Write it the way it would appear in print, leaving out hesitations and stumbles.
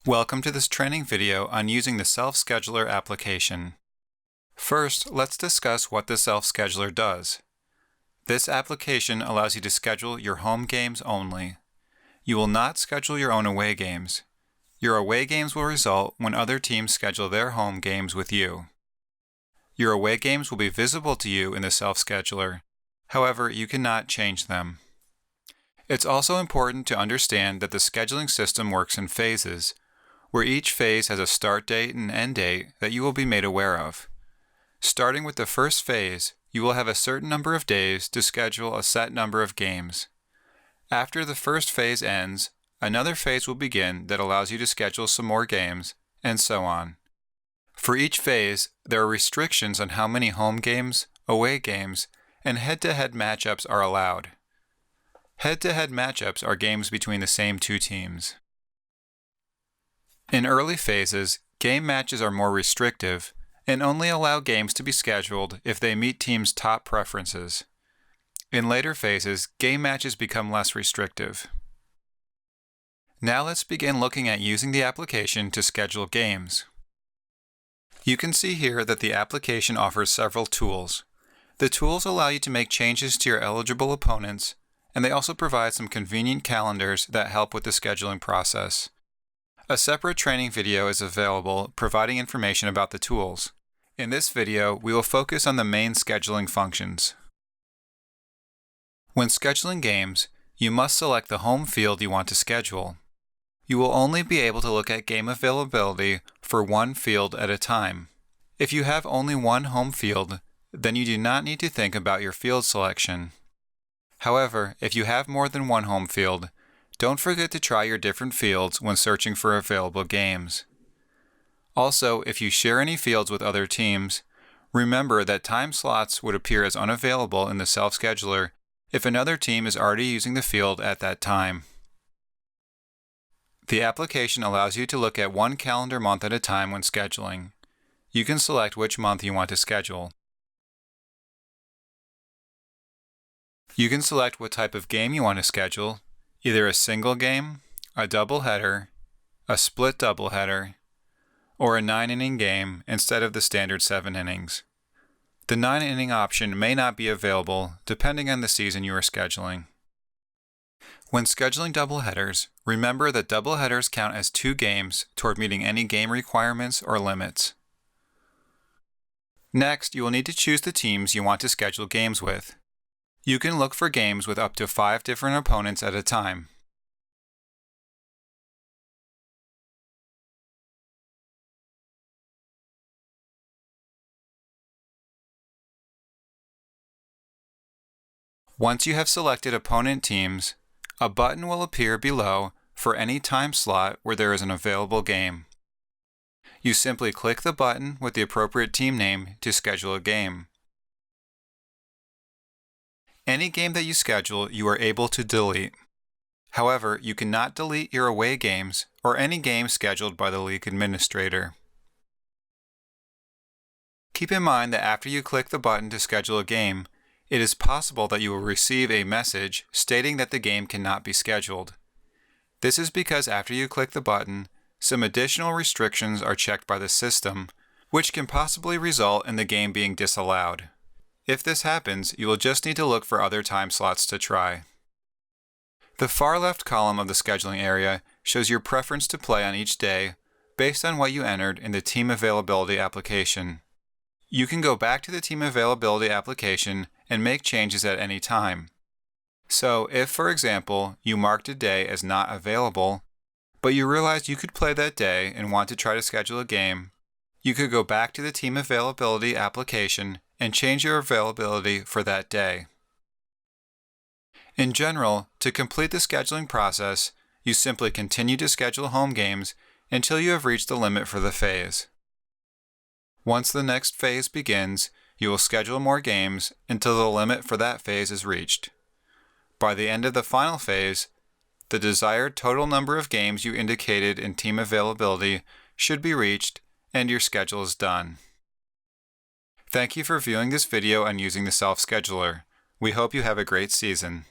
Welcome to this training video on using the Self-Scheduler application. First, let's discuss what the Self-Scheduler does. This application allows you to schedule your home games only. You will not schedule your own away games. Your away games will result when other teams schedule their home games with you. Your away games will be visible to you in the Self-Scheduler. However, you cannot change them. It's also important to understand that the scheduling system works in phases, where each phase has a start date and end date that you will be made aware of. Starting with the first phase, you will have a certain number of days to schedule a set number of games. After the first phase ends, another phase will begin that allows you to schedule some more games, and so on. For each phase, there are restrictions on how many home games, away games, and head-to-head matchups are allowed. Head-to-head matchups are games between the same two teams. In early phases, game matches are more restrictive and only allow games to be scheduled if they meet teams' top preferences. In later phases, game matches become less restrictive. Now let's begin looking at using the application to schedule games. You can see here that the application offers several tools. The tools allow you to make changes to your eligible opponents, and they also provide some convenient calendars that help with the scheduling process. A separate training video is available providing information about the tools. In this video, we will focus on the main scheduling functions. When scheduling games, you must select the home field you want to schedule. You will only be able to look at game availability for one field at a time. If you have only one home field, then you do not need to think about your field selection. However, if you have more than one home field, don't forget to try your different fields when searching for available games. Also, if you share any fields with other teams, remember that time slots would appear as unavailable in the Self-Scheduler if another team is already using the field at that time. The application allows you to look at one calendar month at a time when scheduling. You can select which month you want to schedule. You can select what type of game you want to schedule, either a single game, a doubleheader, a split doubleheader, or a 9-inning game instead of the standard 7 innings. The 9-inning option may not be available depending on the season you are scheduling. When scheduling doubleheaders, remember that doubleheaders count as 2 games toward meeting any game requirements or limits. Next, you will need to choose the teams you want to schedule games with. You can look for games with up to 5 different opponents at a time. Once you have selected opponent teams, a button will appear below for any time slot where there is an available game. You simply click the button with the appropriate team name to schedule a game. Any game that you schedule, you are able to delete. However, you cannot delete your away games or any games scheduled by the league administrator. Keep in mind that after you click the button to schedule a game, it is possible that you will receive a message stating that the game cannot be scheduled. This is because after you click the button, some additional restrictions are checked by the system, which can possibly result in the game being disallowed. If this happens, you will just need to look for other time slots to try. The far left column of the scheduling area shows your preference to play on each day based on what you entered in the Team Availability application. You can go back to the Team Availability application and make changes at any time. So if, for example, you marked a day as not available, but you realized you could play that day and want to try to schedule a game, you could go back to the Team Availability application and change your availability for that day. In general, to complete the scheduling process, you simply continue to schedule home games until you have reached the limit for the phase. Once the next phase begins, you will schedule more games until the limit for that phase is reached. By the end of the final phase, the desired total number of games you indicated in team availability should be reached and your schedule is done. Thank you for viewing this video on using the Self-Scheduler. We hope you have a great season.